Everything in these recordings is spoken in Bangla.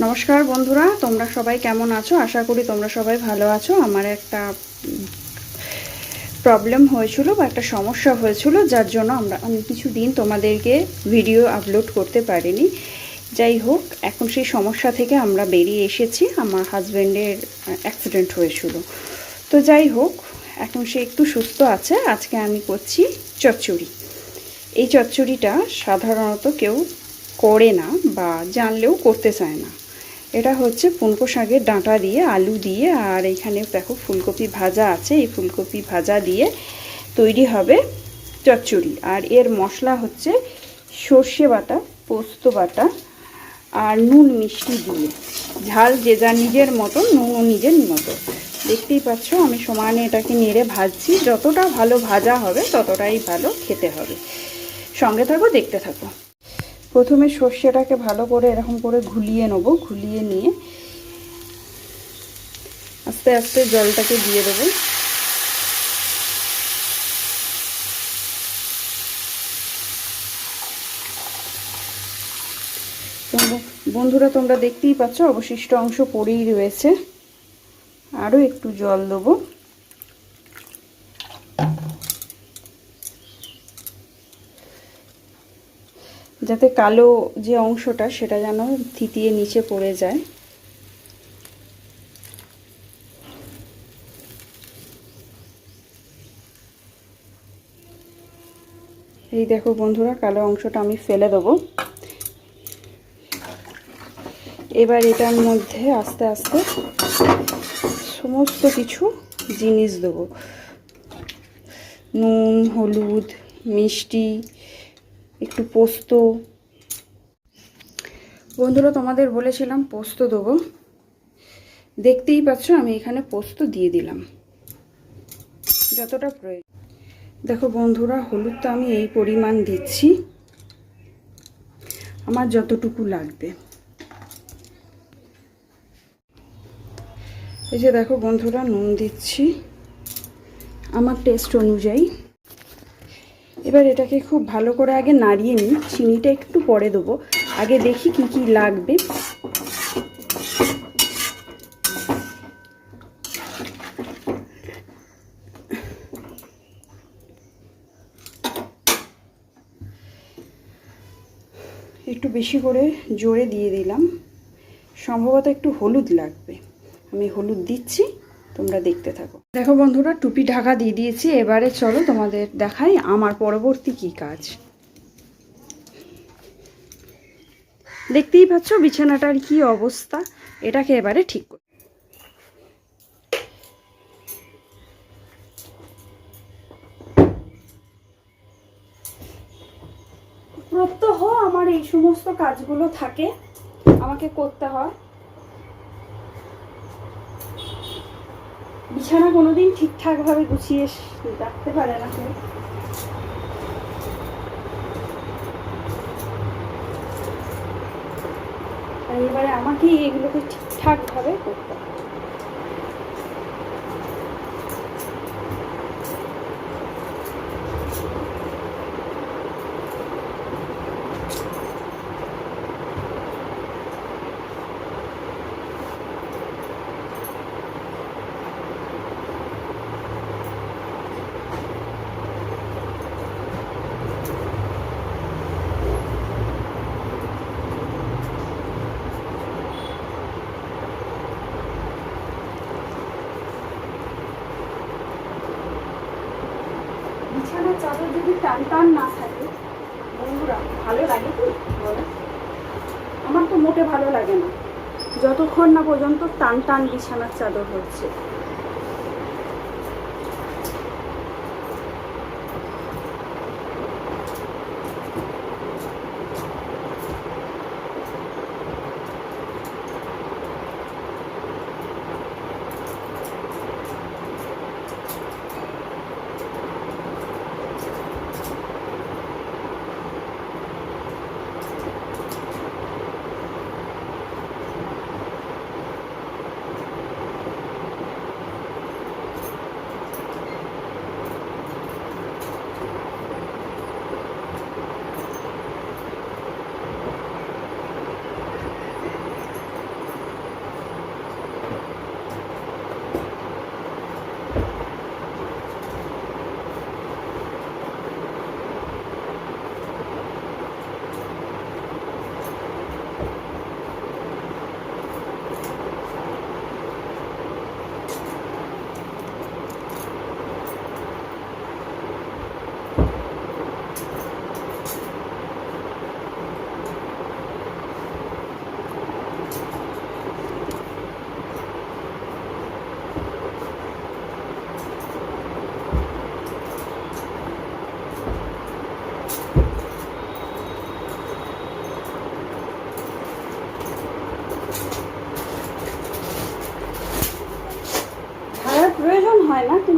নমস্কার বন্ধুরা, তোমরা সবাই কেমন আছো? আশা করি তোমরা সবাই ভালো আছো। আমার একটা প্রবলেম হয়েছিল বা একটা সমস্যা হয়েছিল, যার জন্য আমি কিছুদিন তোমাদেরকে ভিডিও আপলোড করতে পারিনি। যাই হোক, এখন সেই সমস্যা থেকে আমরা বেরিয়ে এসেছি। আমার হাজব্যান্ডের অ্যাক্সিডেন্ট হয়েছিল, তো যাই হোক এখন সে একটু সুস্থ আছে। আজকে আমি করছি চচ্চড়ি। এই চচ্চড়িটা সাধারণত কেউ করে না বা জানলেও করতে চায় না। এটা হচ্ছে পুনকো শাকের ডাঁটা দিয়ে, আলু দিয়ে, আর এখানে দেখো ফুলকপি ভাজা আছে। এই ফুলকপি ভাজা দিয়ে তৈরি হবে চচ্চড়ি। আর এর মশলা হচ্ছে সর্ষে বাটা, পোস্ত বাটা আর নুন মিষ্টি দিয়ে। ঝাল যে যা নিজের মতো, নুনও নিজের মতো। দেখতেই পাচ্ছ আমি সমানে এটাকে নেড়ে ভাজছি। যতটা ভালো ভাজা হবে ততটাই ভালো খেতে হবে। সঙ্গে থাকো, দেখতে থাকো। প্রথমে সর্ষেটাকে ভালো করে এরকম করে ঘুলিয়ে নেবো। ঘুলিয়ে নিয়ে আস্তে আস্তে জলটাকে দিয়ে দেবো। বন্ধুরা তোমরা দেখতেই পাচ্ছ অবশিষ্ট অংশ পড়েই রয়েছে। আরও একটু জল দেবো। যাতে কালো যে অংশটা সেটা যেন থিতিয়ে নিচে পড়ে যায়। এই দেখো বন্ধুরা, কালো অংশটা আমি ফেলে দেবো। এবার এটার মধ্যে আস্তে আস্তে সমস্ত কিছু জিনিস দেবো। নুন, হলুদ, মিষ্টি, একটু পোস্ত। বন্ধুরা তোমাদের বলেছিলাম পোস্ত দেবো। দেখতেই পাচ্ছ আমি এখানে পোস্ত দিয়ে দিলাম যতটা প্রয়োজন। দেখো বন্ধুরা, হলুদটা আমি এই পরিমাণ দিচ্ছি, আমার যতটুকু লাগবে। এই যে দেখো বন্ধুরা, নুন দিচ্ছি আমার টেস্ট অনুযায়ী। এবার এটাকে খুব ভালো করে আগে নাড়িয়ে নিই। চিনিটা একটু পরে দেবো, আগে দেখি কি কি লাগবে। একটু বেশি করে জোরে দিয়ে দিলাম। সম্ভবত একটু হলুদ লাগবে, আমি হলুদ দিচ্ছি, তোমরা দেখতে থাকো। দেখো বন্ধুরা, টুপি ঢাকা দিয়ে দিয়েছি। এবারে চলো তোমাদের দেখাই আমার পরবর্তী কি কাজ। দেখতেই পাচ্ছ বিছানাটার কি অবস্থা। এটাকে এবারে ঠিক করি। প্রত্যহ আমার এই সমস্ত কাজগুলো থাকে, আমাকে করতে হয়। বিছানা কোনোদিন ঠিকঠাক ভাবে গুছিয়ে রাখতে পারে না কেউ। আর এবারে আমাকেই এগুলোকে ঠিকঠাক ভাবে করতে হয়। বিছানার চাদর যদি টান টান না থাকে বন্ধুরা, ভালো লাগে কি বলো? আমার তো মোটে ভালো লাগে না যতক্ষণ না পর্যন্ত টান টান বিছানার চাদর হচ্ছে।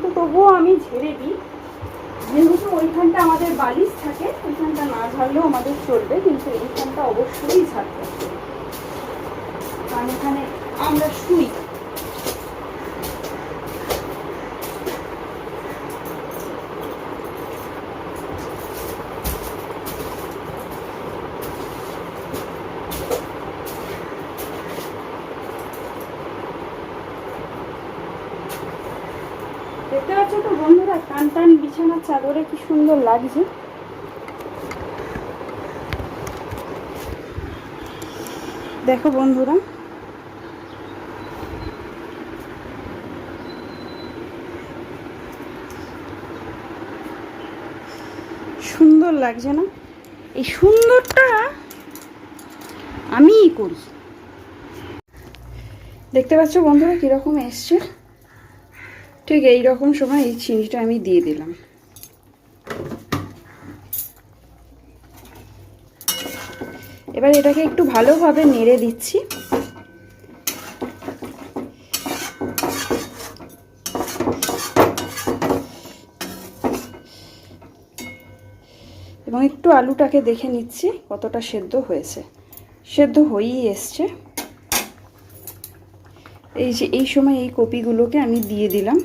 কিন্তু তবুও আমি ঝেড়ে দিই, যেহেতু ওইখানটা আমাদের বালিশ থাকে, ওইখানটা না ঝাড়লেও আমাদের চলবে, কিন্তু এইখানটা অবশ্যই ঝাড়তে হবে, কারণ এখানে আমরা শুই। দেখতে পাচ্ছ তো বন্ধুরা, টান টান বিছানার চাদরে কি সুন্দর লাগছে। দেখো বন্ধুরা, সুন্দর লাগছে না? এই সুন্দরটা আমিই করি। দেখতে পাচ্ছ বন্ধুরা কিরকম এসছে। ঠিক এই রকম সময় এই চিনিটা আমি দিয়ে দিলাম। এবার এটাকে একটু ভালোভাবে নেড়ে দিচ্ছি। এবং একটু আলুটাকে দেখে নিচ্ছি কতটা সেদ্ধ হয়েছে। সেদ্ধ হয়েই এসছে। এই যে এই সময় এই কপিগুলোকে আমি দিয়ে দিলাম।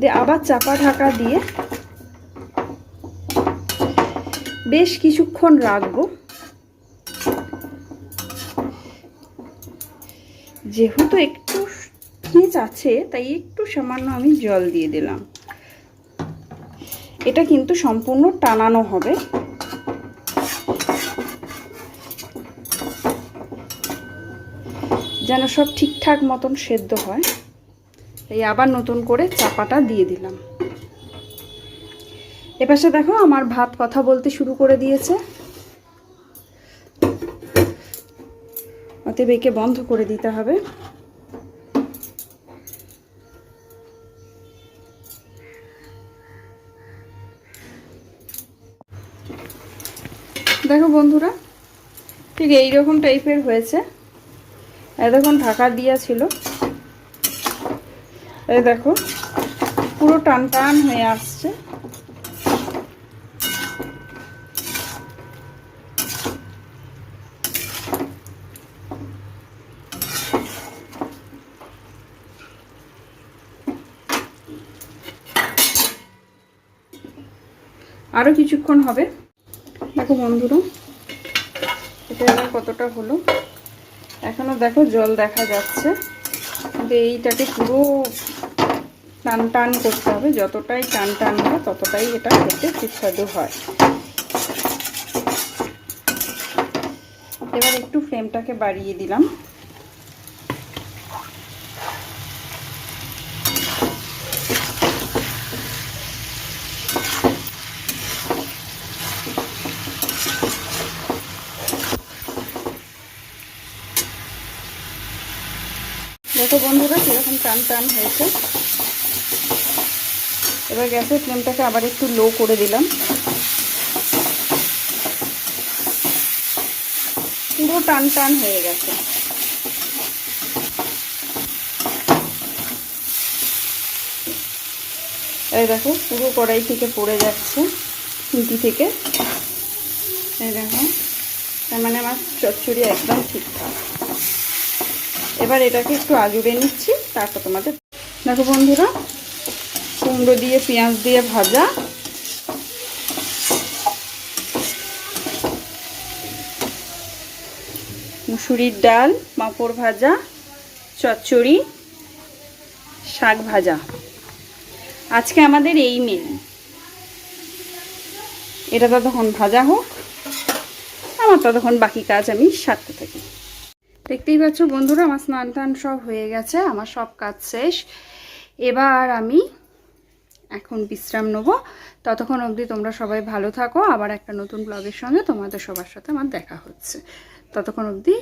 দিয়ে আবার চাপা ঢাকা দিয়ে বেশ কিছুক্ষণ রাখবো। যেহেতু একটু খীঁচ আছে তাই একটু সামান্য আমি জল দিয়ে দিলাম। এটা কিন্তু সম্পূর্ণ টানানো হবে। যেন সব ঠিকঠাক মতন সেদ্ধ হয়। এই আবার নতুন করে চাপাটা দিয়ে দিলাম। এপাশে দেখো আমার ভাত কথা বলতে শুরু করে দিয়েছে। অতএব একে বন্ধ করে দিতে হবে। দেখো বন্ধুরা, ঠিক এইরকম টাইপের হয়েছে। এতক্ষণ ঢাকা দিয়া ছিল, এই দেখো পুরো টান টান হয়ে আসছে। আরো কিছুক্ষণ হবে। দেখো বন্ধুরা, এটা এবার কতটা হলো। এখনো দেখো জল দেখা যাচ্ছে, কিন্তু এইটাকে পুরো টান টান করতে হবে। যতটাই টান টান হয় ততটাই এটা খেতে সুস্বাদু হয়। এবার একটু ফ্লেমটাকে বাড়িয়ে দিলাম। দেখো বন্ধুরা কিরকম টান টান হয়েছে। এবার গ্যাসের ফ্লেমটাকে আবার একটু লো করে দিলাম। পুরো টান টান হয়ে গেছে। এই দেখো পুরো কড়াই থেকে পড়ে যাচ্ছে, খুন্তি থেকে। এই দেখো, তার মানে আমার চচ্চড়ি একদম ঠিকঠাক। এবার এটাকে একটু আজুড়ে নিচ্ছি, তারপর তোমাদের দেখো বন্ধুরা, কুমড়ো দিয়ে পেঁয়াজ দিয়ে ভাজা, মুসুরির ডাল, পাঁপড় ভাজা, চচ্চড়ি, শাক ভাজা। আজকে আমাদের এই মেনু। এটা ততক্ষণ ভাজা হোক, আমার ততক্ষণ বাকি কাজ আমি সারতে থাকি। দেখতেই পাচ্ছ বন্ধুরা, আমার স্নান টান সব হয়ে গেছে, আমার সব কাজ শেষ। এবার আমি এখন বিশ্রাম নেব। ততক্ষণ অবধি তোমরা সবাই ভালো থাকো। আবার একটা নতুন ব্লগের সঙ্গে তোমাদের সবার সাথে আমার দেখা হচ্ছে। ততক্ষণ অবধি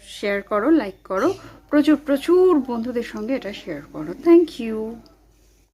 শেয়ার করো, লাইক করো, প্রচুর প্রচুর বন্ধুদের সঙ্গে এটা শেয়ার করো। Thank you.